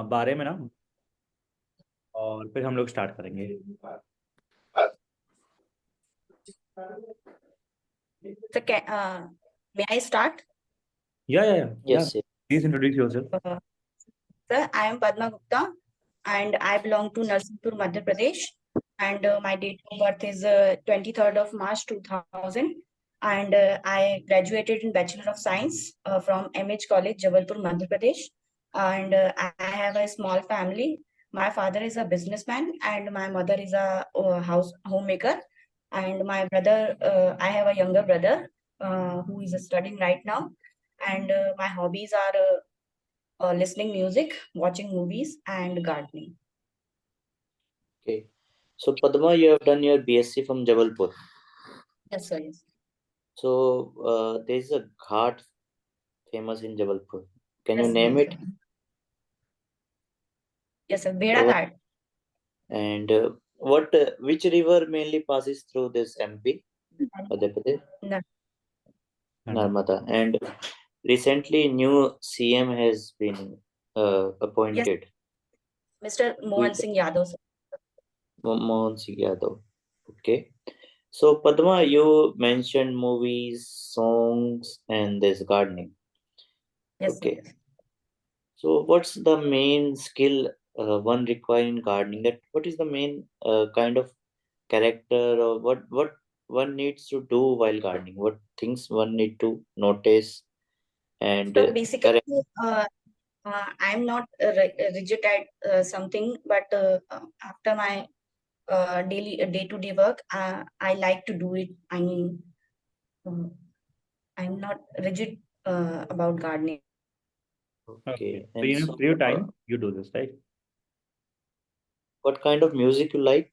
12 में ना, और फिर हम लोग स्टार्ट करेंगे। So, may I start? या Yes, yes. Please introduce yourself. Uh, Sir, I am Padma Gupta and I belong to Narsinghpur, Madhya Pradesh. And my date of birth is 23rd of March 2000. And I graduated in Bachelor of Science from MH College, Jabalpur, Madhya Pradesh. And I have a small family. My father is a businessman and my mother is a house homemaker. And my brother, I have a younger brother who is studying right now. And my hobbies are listening music, watching movies, and gardening. Okay. So Padma, you have done your BSc from Jabalpur. Yes, sir. Yes. So there is a ghat famous in Jabalpur. Can you Yes, name yes, it? sir. Yes, sir. Beda The Ghat. And which river mainly passes through this MP, Madhya Pradesh? No. Narmada. And recently, new CM has been Yes, appointed. Mr. Who Mohan is Singh Yadav, sir. Mohan Singh Yadav. Okay. So Padma, you mentioned movies, songs, and this gardening. Yes, sir. Okay. Yes. So what's the main skill one require in gardening? That what is the main kind of character, or what one needs to do while gardening? What things one need to notice and So basically, correct? I'm not rigid at something, but after my daily day-to-day work, I like to do it. I mean, uh, I'm not rigid about gardening. Okay, Okay. so And you know, so, free time you do this, right? what kind of music you like?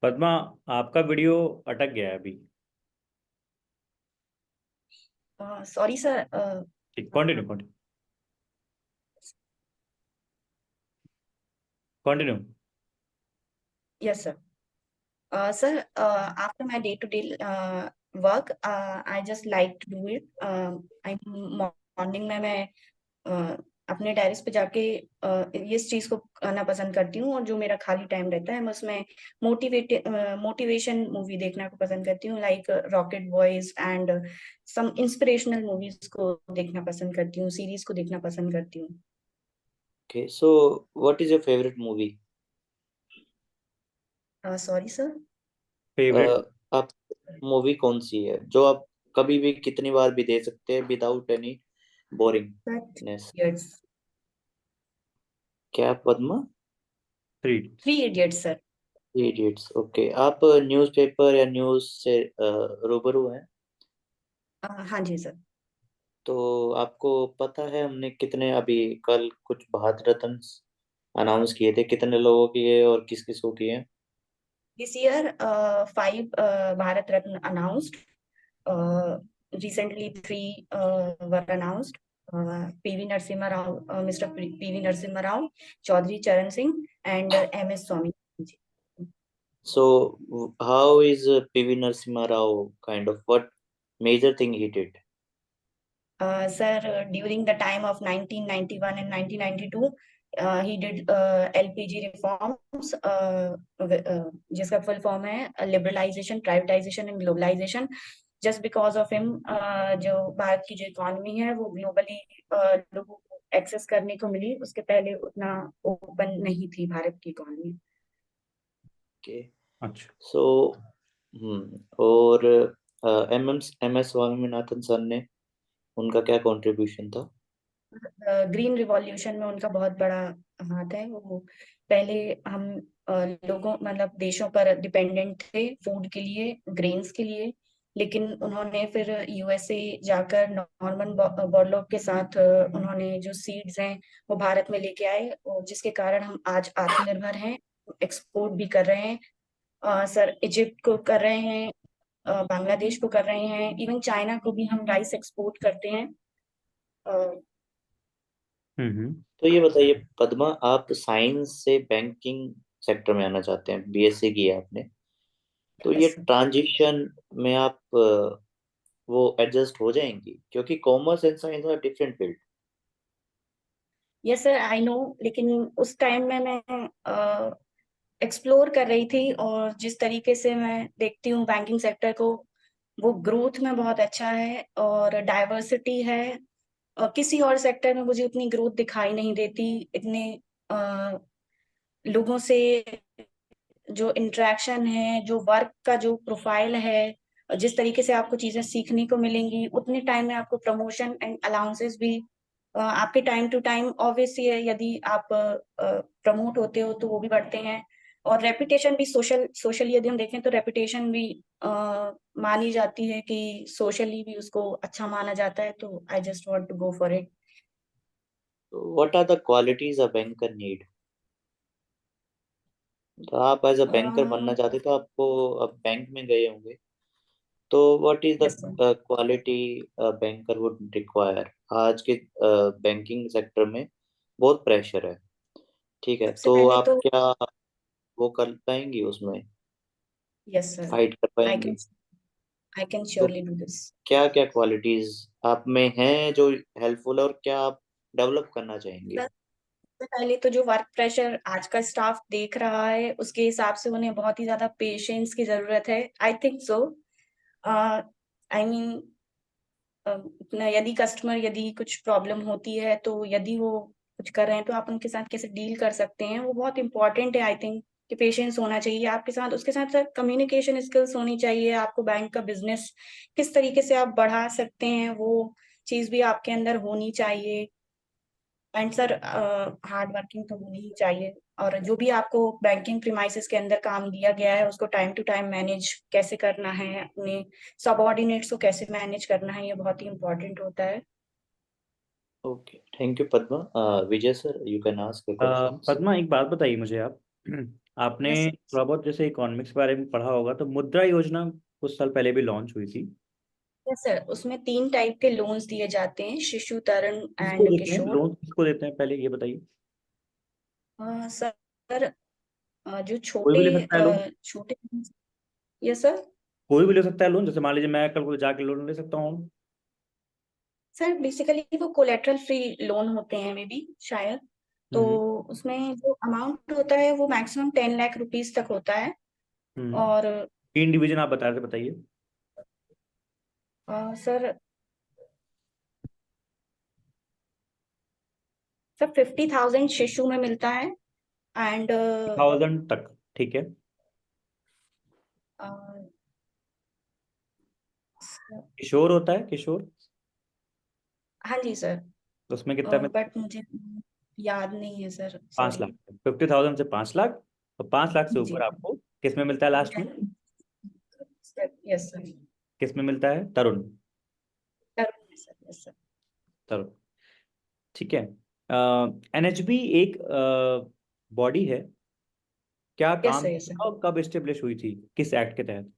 Padma, आपका video अटक गया है अभी। Sorry, sir. Continue continue continue. Yes, sir. Sir, after my day-to-day work, I just like to do it. I morning में मैं अपने terrace पे जाके इस चीज को करना पसंद करती हूँ, और जो मेरा खाली टाइम रहता है मैं उसमें मोटिवेशन मूवी देखना को पसंद करती हूँ, like Rocket Boys and some inspirational movies को देखना पसंद करती हूँ, सीरीज को देखना पसंद करती हूँ। Okay. So what is your favorite movie? Sorry sir. Favourite. आप मूवी कौन सी है जो आप कभी भी कितनी बार भी दे सकते हैं विदाउट एनी बोरिंगनेस? क्या Padma? Three. Three idiots sir. Idiots. Okay. आप न्यूज़पेपर या न्यूज़ से रूबरू हैं? हाँ जी सर। तो आपको पता है हमने कितने अभी कल कुछ भारत रत्न अनाउंस किए थे, कितने लोगों की है और किस किस को किए हैं? This year, five Bharat Ratna announced. Recently, three were announced. PV Narasimha Rao, Mr. PV Narasimha Rao, Chaudhary Charan Singh, and MS Swamy. So how is PV Narasimha Rao kind of, what major thing he did? Sir, during the time of 1991 and 1992, he did LPG reforms, जिसका full form है liberalization, privatization and globalization. Just because of him, जो भारत की जो economy है वो globally लोगों को access करने को मिली, उसके पहले उतना ओपन नहीं थी भारत की इकोनॉमी। Okay. अच्छा। So और एम एस स्वामीनाथन सर ने, उनका क्या कंट्रीब्यूशन था? ग्रीन रिवॉल्यूशन में उनका बहुत बड़ा हाथ है। वो पहले हम लोगों मतलब देशों पर डिपेंडेंट थे फूड के लिए, ग्रेन्स के लिए, लेकिन उन्होंने फिर यूएसए जाकर नॉर्मन बोरलॉग के साथ उन्होंने जो सीड्स हैं वो भारत में लेके आए, और जिसके कारण हम आज आत्मनिर्भर हैं, एक्सपोर्ट भी कर रहे हैं। सर इजिप्ट को कर रहे हैं, बांग्लादेश को कर रहे हैं, इवन चाइना को भी हम राइस एक्सपोर्ट करते हैं। हम्म। तो ये बताइए पद्मा, आप साइंस से बैंकिंग सेक्टर में आना चाहते हैं, बीएससी की है आपने, तो ये यस सर। ट्रांजिशन में आप वो एडजस्ट हो जाएंगी, क्योंकि commerce and science are different field. Yes sir I know, लेकिन उस टाइम में मैं एक्सप्लोर कर रही थी, और जिस तरीके से मैं देखती हूँ बैंकिंग सेक्टर को, वो ग्रोथ में बहुत अच्छा है और डाइवर्सिटी है। किसी और सेक्टर में मुझे उतनी ग्रोथ दिखाई नहीं देती। इतने अ, लोगों से जो इंटरेक्शन है, जो वर्क का जो प्रोफाइल है, जिस तरीके से आपको चीजें सीखने को मिलेंगी, उतने टाइम में आपको प्रमोशन एंड अलाउंसेस भी आपके टाइम टू टाइम ऑब्वियसली है। यदि आप प्रमोट होते हो तो वो भी बढ़ते हैं। और रेपुटेशन भी, सोशल यदि हम देखें तो रेपुटेशन भी मानी जाती है, कि सोशली भी उसको अच्छा माना जाता है। तो I just want to go for it. What are the qualities a banker need? तो आप एज अ बैंकर बनना चाहते तो आपको, अब बैंक में गए होंगे, तो what is the yes sir. Quality banker would require? आज के बैंकिंग सेक्टर में बहुत प्रेशर है, ठीक है, सबसे तो पहले आप तो क्या वो कर पाएंगी उसमें, यस सर, फाइट कर आई कैन पाएंगी? आई कैन तो श्योरली डू दिस। क्या क्या क्वालिटीज आप में हैं जो हेल्पफुल है, और क्या आप डेवलप करना चाहेंगे? सबसे पहले तो जो वर्क प्रेशर आज का स्टाफ देख रहा है, उसके हिसाब से उन्हें बहुत ही ज्यादा पेशेंस की जरूरत है, I think so. I mean, यदि कस्टमर, यदि कुछ प्रॉब्लम होती है, तो यदि वो कुछ कर रहे हैं तो आप उनके साथ कैसे डील कर सकते हैं, वो बहुत इंपॉर्टेंट है आई थिंक। कि पेशेंस होना चाहिए आपके साथ, उसके साथ साथ कम्युनिकेशन स्किल्स होनी चाहिए। आपको बैंक का बिजनेस किस तरीके से आप बढ़ा सकते हैं, वो चीज भी आपके अंदर होनी चाहिए। एंड सर, हार्ड वर्किंग तो होनी ही चाहिए। और जो भी आपको बैंकिंग प्रीमाइसेस के अंदर काम दिया गया है, उसको टाइम टू टाइम मैनेज कैसे करना है, अपने सबऑर्डिनेट्स को कैसे मैनेज करना है, ये बहुत ही इंपॉर्टेंट होता है। Okay, thank you Padma. Vijay sir, you can ask the questions. Padma, एक बात बताइए मुझे आप। आपने यस थोड़ा बहुत जैसे इकोनॉमिक्स के बारे में पढ़ा होगा, तो मुद्रा योजना कुछ साल पहले भी लॉन्च हुई थी। यस सर, उसमें 3 टाइप के लोन्स दिए जाते हैं, शिशु, तरुण किसको एंड देते हैं किशोर। लोन, किसको देते हैं, पहले ये बताइए। सर, जो कोई छोटे भी ले सकता है लोन? छोटे। Yes sir. कोई भी ले सकता है लोन? जैसे मान लीजिए मैं कल को जाके लोन ले सकता हूँ? सर बेसिकली वो कोलेटरल फ्री लोन होते हैं, मे बी, शायद। तो हम्म। उसमें जो अमाउंट होता है वो मैक्सिमम 10 लाख रुपीज तक होता है। हम्म। और 3 डिवीजन आप बता रहे थे, बताइए। सर, 50,000 शिशु में मिलता है। एंड 1000 तक, ठीक है। किशोर होता है, किशोर, हाँ जी सर। तो उसमें कितना मिलता है? बट मुझे याद नहीं है सर, 5 लाख। सॉरी। 50,000 से 5 लाख, और 5 लाख से जी। ऊपर आपको किस में मिलता है लास्ट में? Yes sir. किस में मिलता है? तरुण। तरुण सर, यस सर। तरुण, ठीक है। एनएचबी एक बॉडी है, क्या यस काम सर, है यस सर। उसका, और कब एस्टेब्लिश हुई थी, किस एक्ट के तहत?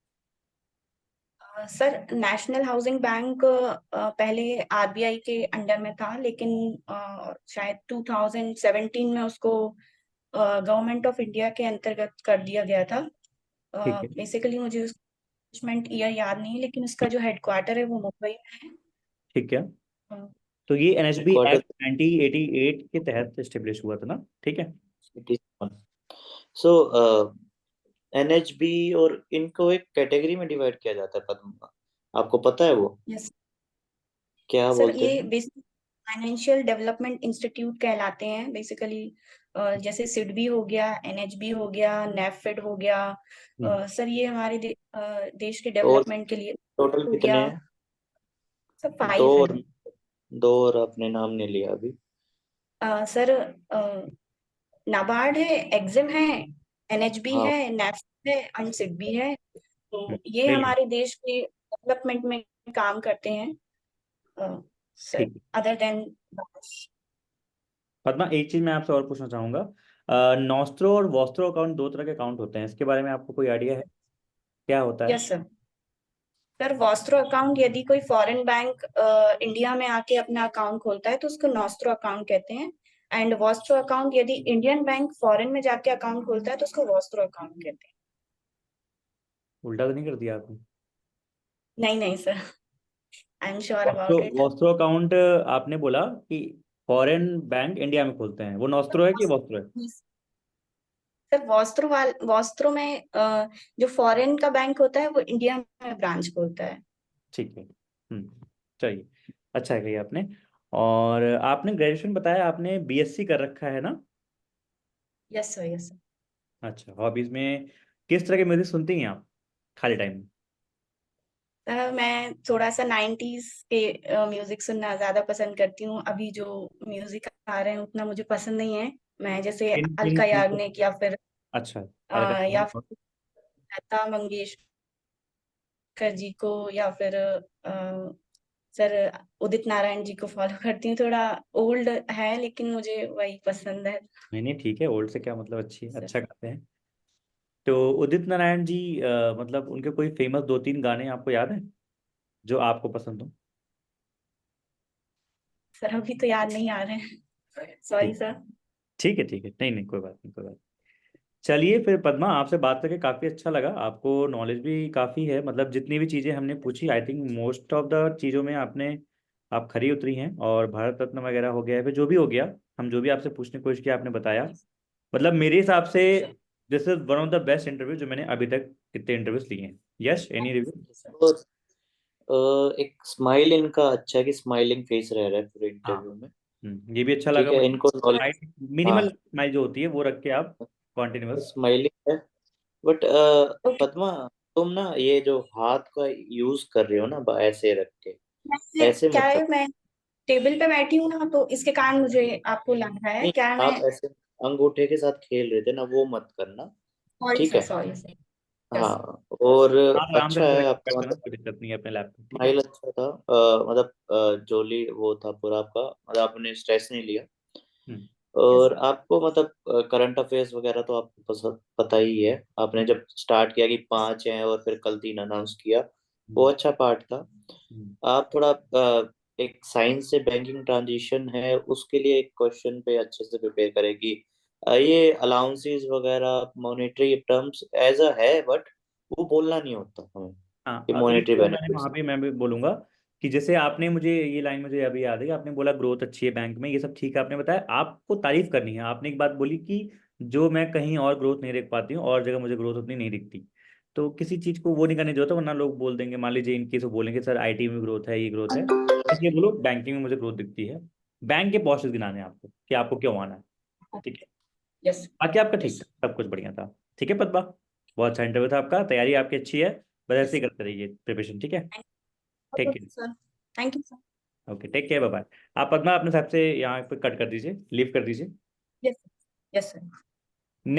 सर, नेशनल हाउसिंग बैंक पहले आरबीआई के अंडर में था, लेकिन शायद 2017 में उसको गवर्नमेंट ऑफ इंडिया के अंतर्गत कर दिया गया था। ठीक है। बेसिकली मुझे उसका ईयर याद नहीं, लेकिन उसका जो हेडक्वार्टर है वो मुंबई में है। ठीक है, अ, तो ये एनएचबी क्वार्टर एक्ट 1988 के तहत एस्टेब्लिश हुआ था ना, ठीक है। सो एनएचबी, और इनको एक कैटेगरी में डिवाइड किया जाता है पद्मा, आपको पता है वो यस क्या सर, बोलते ये हैं? बेसिक फाइनेंशियल डेवलपमेंट इंस्टीट्यूट कहलाते हैं बेसिकली। जैसे सिडबी हो गया, एनएचबी हो गया, नेफेड हो गया। हम्म। सर, ये हमारे देश के और डेवलपमेंट के लिए टोटल हो कितने गया। हैं? सब दो 5 है। और, दो और आपने नाम नहीं लिया अभी। सर, नाबार्ड है, एग्जिम है, एनएचबी हाँ, है, नेफेड है एंड सिडबी है। तो ये ब्रिलियंट। हमारे देश के डेवलपमेंट में काम करते हैं, सर, ठीक है। Other than. पद्मा, एक चीज मैं आपसे और पूछना चाहूंगा। नॉस्ट्रो और वॉस्ट्रो अकाउंट, दो तरह के अकाउंट होते हैं, इसके बारे में आपको कोई आइडिया है, क्या होता है? Yes sir. Sir, vostro account यदि कोई फॉरेन बैंक इंडिया में आके अपना अकाउंट खोलता है तो उसको नॉस्त्रो अकाउंट कहते हैं। एंड वॉस्त्रो अकाउंट यदि इंडियन बैंक फॉरेन में जाके अकाउंट खोलता है तो उसको वॉस्त्रो अकाउंट कहते हैं। उल्टा तो नहीं कर दिया आपने? नहीं नहीं सर, आई एम श्योर तो अबाउट इट। वॉस्ट्रो अकाउंट आपने बोला कि फॉरेन बैंक इंडिया में खोलते हैं, वो नॉस्ट्रो है कि वॉस्ट्रो है? सर वॉस्त्रो में जो फॉरेन का बैंक होता है वो इंडिया में ब्रांच खोलता है। ठीक है। चलिए, अच्छा है कही आपने। और आपने ग्रेजुएशन बताया, आपने बीएससी कर रखा है ना? Yes sir, yes sir. अच्छा, हॉबीज में किस तरह के म्यूजिक सुनती हैं आप खाली टाइम में? मैं थोड़ा सा 90s के म्यूजिक सुनना ज्यादा पसंद करती हूँ। अभी जो म्यूजिक आ रहे हैं उतना मुझे पसंद नहीं है। मैं जैसे किन किन अलका किन- याग्निक या फिर अच्छा, अलग या अलग। फिर लता मंगेशकर जी को, या फिर सर उदित नारायण जी को फॉलो करती हूँ। थोड़ा ओल्ड है लेकिन मुझे वही पसंद है नहीं नहीं, ठीक है, ओल्ड से क्या मतलब, अच्छी है, सर। अच्छा गाते हैं। तो उदित नारायण जी, मतलब उनके कोई फेमस दो तीन गाने आपको याद है जो आपको पसंद हो? सर अभी तो याद नहीं आ रहे हैं, सॉरी ठीक, सर। ठीक है, ठीक है, नहीं नहीं, कोई बात नहीं, कोई बात नहीं। चलिए फिर पद्मा, आपसे बात करके काफ़ी अच्छा लगा, आपको नॉलेज भी काफ़ी है, मतलब जितनी भी चीज़ें हमने पूछी, I think most of the चीज़ों में आप खरी उतरी हैं, और भारत रत्न वगैरह हो गया है, फिर जो भी हो गया, हम जो भी आपसे पूछने की कोशिश की आपने बताया। मतलब मेरे हिसाब से this is one of the best interview जो मैंने अभी तक कितने इंटरव्यूज लिए हैं। Yes, any review? और एक स्माइल इनका अच्छा है कि स्माइलिंग फेस रह रहा है पूरे हाँ। इंटरव्यू में। ये भी अच्छा ठीक लगा है, मुझे। इनको नॉलेज। स्माइल, मिनिमल हाँ, स्माइल जो होती है वो रख के आप कॉन्टिन्यूअस। स्माइलिंग है। But okay. पद्मा, तुम ना ये जो हाथ का यूज कर रहे हो ना, ऐसे रख के, ऐसे क्या मत है, रखो। मैं टेबल पे बैठी हूँ ना, तो इसके कारण मुझे आपको लग रहा है नहीं, क्या मैं। आप ऐसे अंगूठे के साथ खेल रहे थे ना, वो मत करना। सॉरी ठीक सर, है। Sorry sir. यस। हाँ, और आप आराम से अच्छा ऐसे है रख के आपका, करना, मतलब कोई दिक्कत नहीं है अपने लैपटॉप, ठीक है। स्माइल अच्छा था। मतलब जोली वो था पूरा आपका, मतलब आपने स्ट्रेस नहीं लिया। हम्म। यस। और आपको मतलब करंट अफेयर्स वगैरह तो आपको पता ही है। आपने हम्म। जब स्टार्ट किया कि 5 हैं और फिर कल 3 अनाउंस किया, वो हम्म। अच्छा पार्ट था। हम्म। आप थोड़ा एक साइंस से बैंकिंग ट्रांजिशन है, उसके लिए एक क्वेश्चन पे अच्छे से प्रिपेयर करें कि ये अलाउंसेस वगैरह मॉनेटरी टर्म्स एज अ है, बट वो बोलना नहीं होता हमें हाँ, कि एक मॉनेटरी तो मैंने बेनिफिट्स। वहाँ पे मैं भी बोलूंगा कि जैसे आपने मुझे ये लाइन मुझे अभी याद है कि आपने बोला ग्रोथ अच्छी है बैंक में, ये सब ठीक है आपने बताया, आपको तारीफ करनी है। आपने एक बात बोली कि जो मैं कहीं और ग्रोथ नहीं देख पाती हूँ और जगह मुझे ग्रोथ उतनी नहीं दिखती, तो किसी चीज को वो नहीं करने जो होता, वरना लोग बोल देंगे, मान लीजिए इनकेस वो बोलेंगे सर आईटी में ग्रोथ है, ये ग्रोथ है, इसलिए बोलो बैंकिंग में मुझे ग्रोथ दिखती है। बैंक के पॉसेस गिनाने हैं आपको कि आपको क्यों आना है, ठीक है। यस। बाकी आपका ठीक यस। था, सब कुछ बढ़िया था। ठीक है पद्मा, बहुत अच्छा इंटरव्यू था आपका, तैयारी आपकी अच्छी है, बस ऐसे ही यस करते रहिए प्रिपरेशन, ठीक है। ठीक है। Sir. Thank you sir. Okay, take care, bye bye. आप पद्मा अपने हिसाब से यहाँ पे कट कर दीजिए, लीव कर दीजिए। यस। Yes sir.